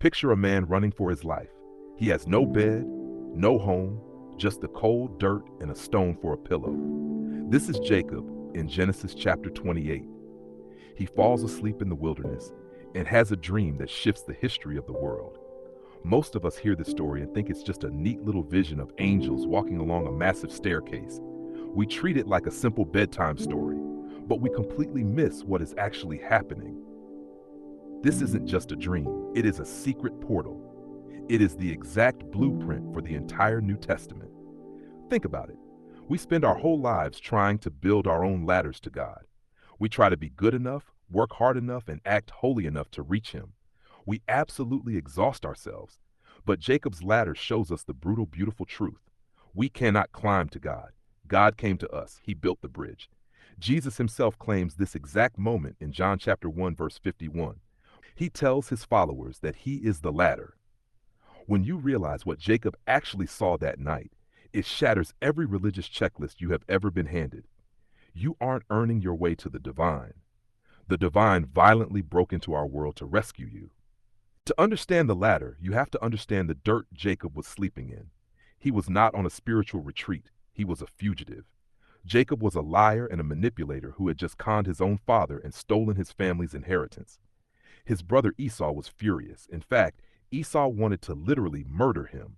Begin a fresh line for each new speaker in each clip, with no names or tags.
Picture a man running for his life. He has no bed, no home, just the cold dirt and a stone for a pillow. This is Jacob in Genesis chapter 28. He falls asleep in the wilderness and has a dream that shifts the history of the world. Most of us hear this story and think it's just a neat little vision of angels walking along a massive staircase. We treat it like a simple bedtime story, but we completely miss what is actually happening. This isn't just a dream, it is a secret portal. It is the exact blueprint for the entire New Testament. Think about it. We spend our whole lives trying to build our own ladders to God. We try to be good enough, work hard enough, and act holy enough to reach Him. We absolutely exhaust ourselves. But Jacob's ladder shows us the brutal, beautiful truth. We cannot climb to God. God came to us. He built the bridge. Jesus himself claims this exact moment in John chapter 1, verse 51. He tells his followers that he is the ladder. When you realize what Jacob actually saw that night, it shatters every religious checklist you have ever been handed. You aren't earning your way to the divine. The divine violently broke into our world to rescue you. To understand the ladder, you have to understand the dirt Jacob was sleeping in. He was not on a spiritual retreat. He was a fugitive. Jacob was a liar and a manipulator who had just conned his own father and stolen his family's inheritance. His brother Esau was furious. In fact, Esau wanted to literally murder him.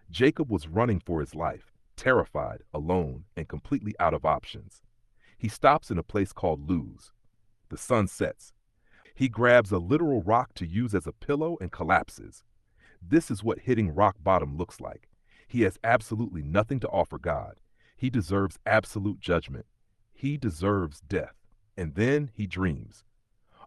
Jacob was running for his life, terrified, alone, and completely out of options. He stops in a place called Luz. The sun sets. He grabs a literal rock to use as a pillow and collapses. This is what hitting rock bottom looks like. He has absolutely nothing to offer God. He deserves absolute judgment. He deserves death. And then he dreams.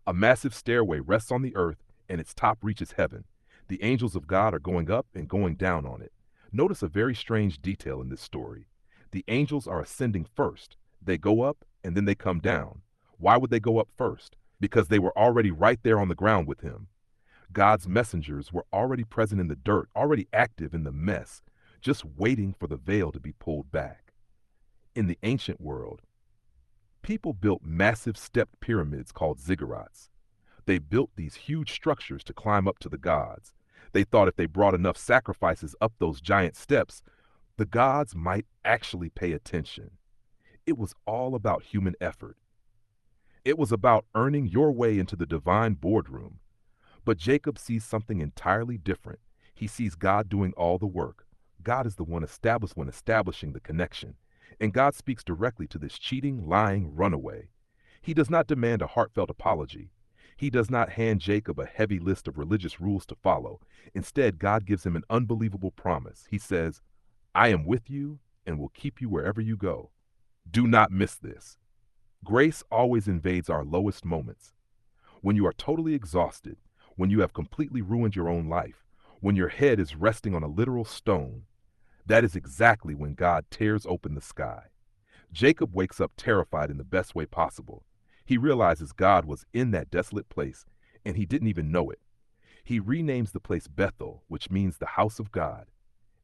A massive stairway rests on the earth and its top reaches heaven. The angels of God are going up and going down on it. Notice a very strange detail in this story. The angels are ascending first. They go up and then they come down. Why would they go up first? Because they were already right there on the ground with him. God's messengers were already present in the dirt, already active in the mess, just waiting for the veil to be pulled back. In the ancient world, people built massive stepped pyramids called ziggurats. They built these huge structures to climb up to the gods. They thought if they brought enough sacrifices up those giant steps, the gods might actually pay attention. It was all about human effort. It was about earning your way into the divine boardroom. But Jacob sees something entirely different. He sees God doing all the work. God is the one establishing the connection. And God speaks directly to this cheating, lying runaway. He does not demand a heartfelt apology. He does not hand Jacob a heavy list of religious rules to follow. Instead, God gives him an unbelievable promise. He says, I am with you and will keep you wherever you go. Do not miss this. Grace always invades our lowest moments. When you are totally exhausted, when you have completely ruined your own life, when your head is resting on a literal stone, that is exactly when God tears open the sky. Jacob wakes up terrified in the best way possible. He realizes God was in that desolate place, and he didn't even know it. He renames the place Bethel, which means the house of God.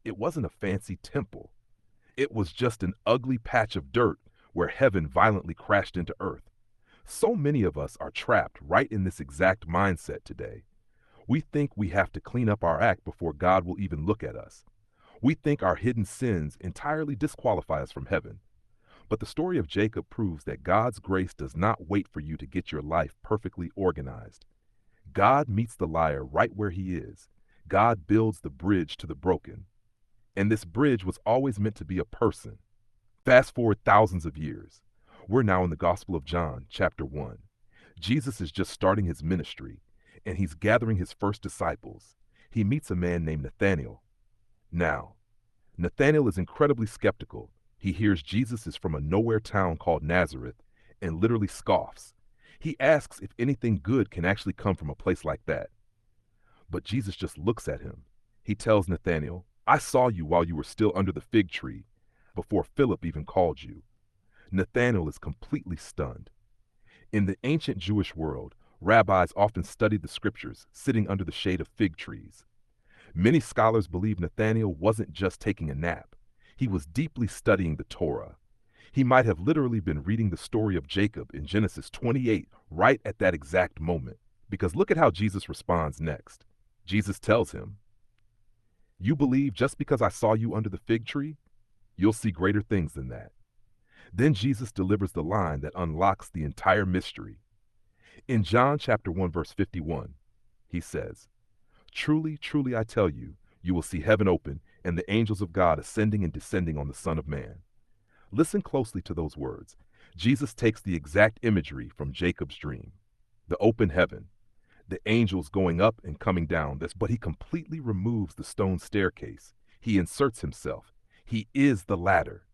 It wasn't a fancy temple. It was just an ugly patch of dirt where heaven violently crashed into earth. So many of us are trapped right in this exact mindset today. We think we have to clean up our act before God will even look at us. We think our hidden sins entirely disqualify us from heaven. But the story of Jacob proves that God's grace does not wait for you to get your life perfectly organized. God meets the liar right where he is. God builds the bridge to the broken. And this bridge was always meant to be a person. Fast forward thousands of years. We're now in the Gospel of John, chapter 1. Jesus is just starting his ministry, and he's gathering his first disciples. He meets a man named Nathanael. Now, Nathanael is incredibly skeptical. He hears Jesus is from a nowhere town called Nazareth and literally scoffs. He asks if anything good can actually come from a place like that. But Jesus just looks at him. He tells Nathanael, I saw you while you were still under the fig tree, before Philip even called you. Nathanael is completely stunned. In the ancient Jewish world, rabbis often studied the scriptures, sitting under the shade of fig trees. Many scholars believe Nathanael wasn't just taking a nap. He was deeply studying the Torah. He might have literally been reading the story of Jacob in Genesis 28 right at that exact moment. Because look at how Jesus responds next. Jesus tells him, "You believe just because I saw you under the fig tree? You'll see greater things than that." Then Jesus delivers the line that unlocks the entire mystery. In John chapter 1 verse 51, he says, "Truly, truly I tell you, you will see heaven open and the angels of God ascending and descending on the Son of Man." Listen closely to those words. Jesus takes the exact imagery from Jacob's dream, the open heaven, the angels going up and coming down, but he completely removes the stone staircase. He inserts himself. He is the ladder.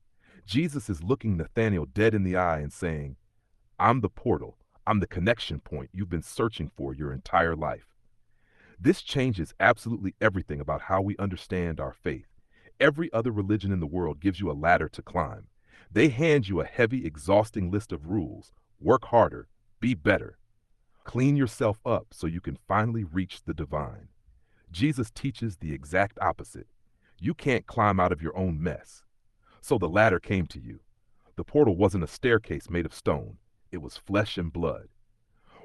Jesus is looking Nathanael dead in the eye and saying, "I'm the portal. I'm the connection point you've been searching for your entire life." This changes absolutely everything about how we understand our faith. Every other religion in the world gives you a ladder to climb. They hand you a heavy, exhausting list of rules. Work harder, be better, clean yourself up so you can finally reach the divine. Jesus teaches the exact opposite. You can't climb out of your own mess. So the ladder came to you. The portal wasn't a staircase made of stone. It was flesh and blood.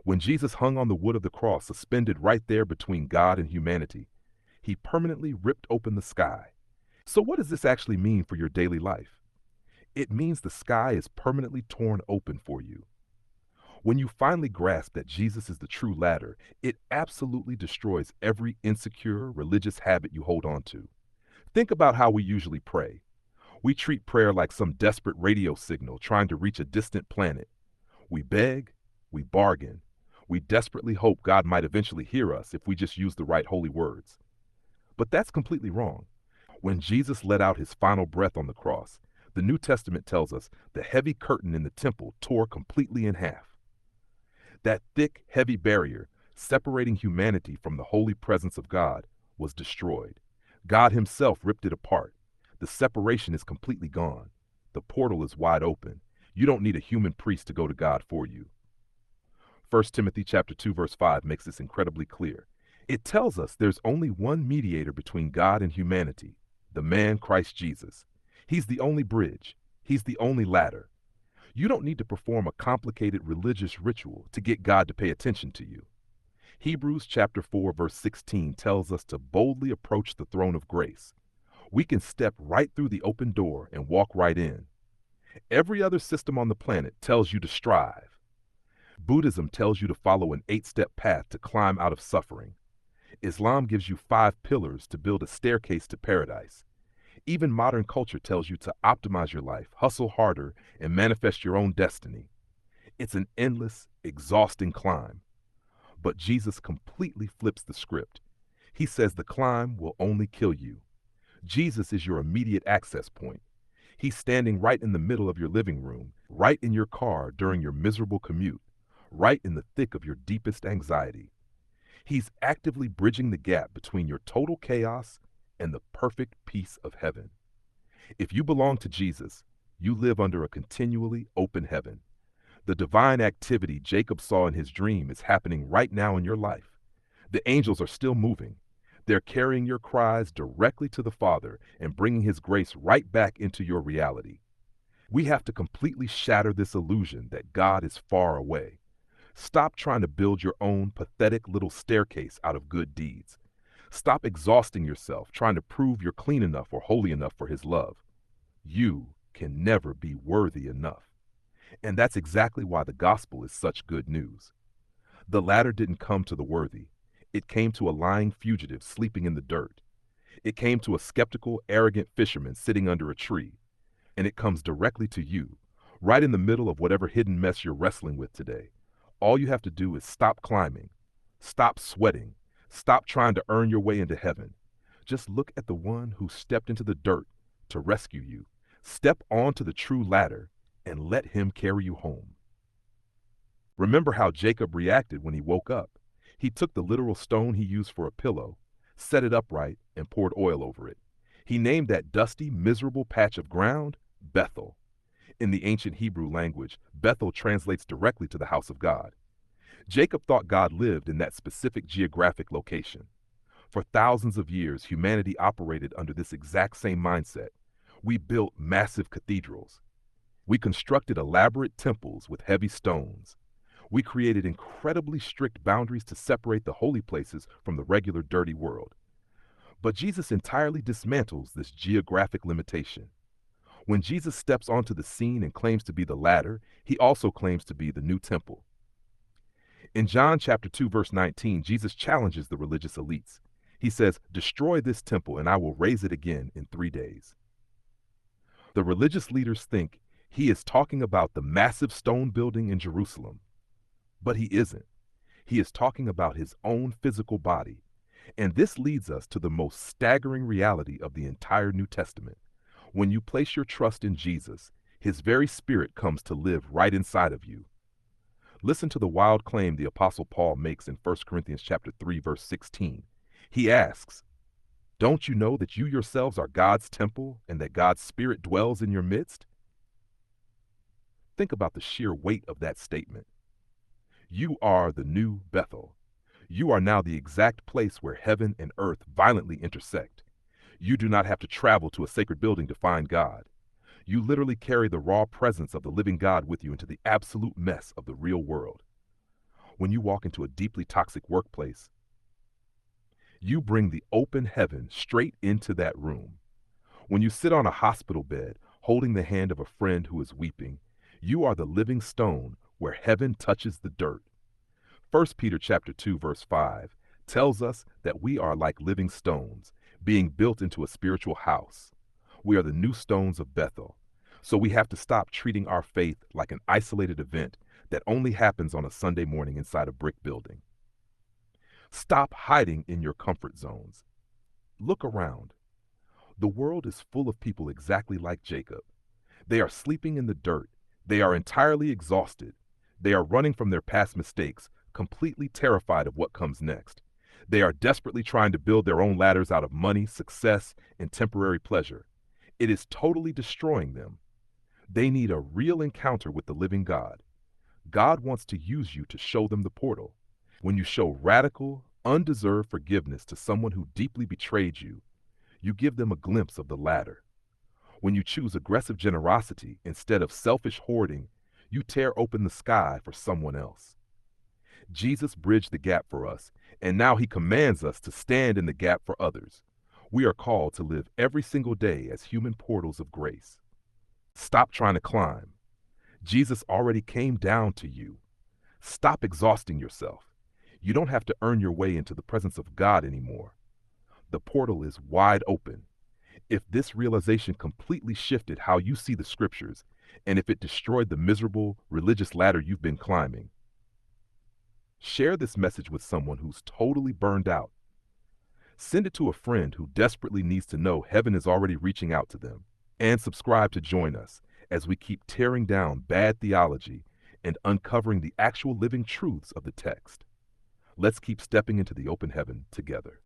When Jesus hung on the wood of the cross, suspended right there between God and humanity, he permanently ripped open the sky. So what does this actually mean for your daily life? It means the sky is permanently torn open for you. When you finally grasp that Jesus is the true ladder, it absolutely destroys every insecure religious habit you hold on to. Think about how we usually pray. We treat prayer like some desperate radio signal trying to reach a distant planet. We beg, we bargain, we desperately hope God might eventually hear us if we just use the right holy words. But that's completely wrong. When Jesus let out his final breath on the cross, the New Testament tells us the heavy curtain in the temple tore completely in half. That thick, heavy barrier separating humanity from the holy presence of God was destroyed. God himself ripped it apart. The separation is completely gone. The portal is wide open. You don't need a human priest to go to God for you. 1 Timothy chapter 2 verse 5 makes this incredibly clear. It tells us there's only one mediator between God and humanity, the man Christ Jesus. He's the only bridge. He's the only ladder. You don't need to perform a complicated religious ritual to get God to pay attention to you. Hebrews chapter 4 verse 16 tells us to boldly approach the throne of grace. We can step right through the open door and walk right in. Every other system on the planet tells you to strive. Buddhism tells you to follow an 8-step path to climb out of suffering. Islam gives you 5 pillars to build a staircase to paradise. Even modern culture tells you to optimize your life, hustle harder, and manifest your own destiny. It's an endless, exhausting climb. But Jesus completely flips the script. He says the climb will only kill you. Jesus is your immediate access point. He's standing right in the middle of your living room, right in your car during your miserable commute, right in the thick of your deepest anxiety. He's actively bridging the gap between your total chaos and the perfect peace of heaven. If you belong to Jesus, you live under a continually open heaven. The divine activity Jacob saw in his dream is happening right now in your life. The angels are still moving. They're carrying your cries directly to the Father and bringing his grace right back into your reality. We have to completely shatter this illusion that God is far away. Stop trying to build your own pathetic little staircase out of good deeds. Stop exhausting yourself trying to prove you're clean enough or holy enough for his love. You can never be worthy enough. And that's exactly why the gospel is such good news. The ladder didn't come to the worthy. It came to a lying fugitive sleeping in the dirt. It came to a skeptical, arrogant fisherman sitting under a tree. And it comes directly to you, right in the middle of whatever hidden mess you're wrestling with today. All you have to do is stop climbing, stop sweating, stop trying to earn your way into heaven. Just look at the one who stepped into the dirt to rescue you. Step onto the true ladder and let him carry you home. Remember how Jacob reacted when he woke up. He took the literal stone he used for a pillow, set it upright, and poured oil over it. He named that dusty, miserable patch of ground Bethel. In the ancient Hebrew language, Bethel translates directly to the house of God. Jacob thought God lived in that specific geographic location. For thousands of years, humanity operated under this exact same mindset. We built massive cathedrals. We constructed elaborate temples with heavy stones. We created incredibly strict boundaries to separate the holy places from the regular dirty world. But Jesus entirely dismantles this geographic limitation. When Jesus steps onto the scene and claims to be the latter, he also claims to be the new temple. In John chapter 2 verse 19, Jesus challenges the religious elites. He says, "Destroy this temple and I will raise it again in 3 days." The religious leaders think he is talking about the massive stone building in Jerusalem, but he isn't. He is talking about his own physical body. And this leads us to the most staggering reality of the entire New Testament. When you place your trust in Jesus, his very spirit comes to live right inside of you. Listen to the wild claim the apostle Paul makes in 1 Corinthians chapter 3 verse 16. He asks, "Don't you know that you yourselves are God's temple and that God's spirit dwells in your midst?" Think about the sheer weight of that statement. You are the new Bethel. You are now the exact place where heaven and earth violently intersect. You do not have to travel to a sacred building to find God. You literally carry the raw presence of the living God with you into the absolute mess of the real world. When you walk into a deeply toxic workplace, you bring the open heaven straight into that room. When you sit on a hospital bed, holding the hand of a friend who is weeping, you are the living stone where heaven touches the dirt. 1 Peter chapter 2 verse 5 tells us that we are like living stones, being built into a spiritual house. We are the new stones of Bethel. So we have to stop treating our faith like an isolated event that only happens on a Sunday morning inside a brick building. Stop hiding in your comfort zones. Look around. The world is full of people exactly like Jacob. They are sleeping in the dirt. They are entirely exhausted. They are running from their past mistakes, completely terrified of what comes next. They are desperately trying to build their own ladders out of money, success, and temporary pleasure. It is totally destroying them. They need a real encounter with the living God. God wants to use you to show them the portal. When you show radical, undeserved forgiveness to someone who deeply betrayed you, you give them a glimpse of the ladder. When you choose aggressive generosity instead of selfish hoarding, you tear open the sky for someone else. Jesus bridged the gap for us, and now he commands us to stand in the gap for others. We are called to live every single day as human portals of grace. Stop trying to climb. Jesus already came down to you. Stop exhausting yourself. You don't have to earn your way into the presence of God anymore. The portal is wide open. If this realization completely shifted how you see the scriptures, and if it destroyed the miserable religious ladder you've been climbing, share this message with someone who's totally burned out. Send it to a friend who desperately needs to know heaven is already reaching out to them. And subscribe to join us as we keep tearing down bad theology and uncovering the actual living truths of the text. Let's keep stepping into the open heaven together.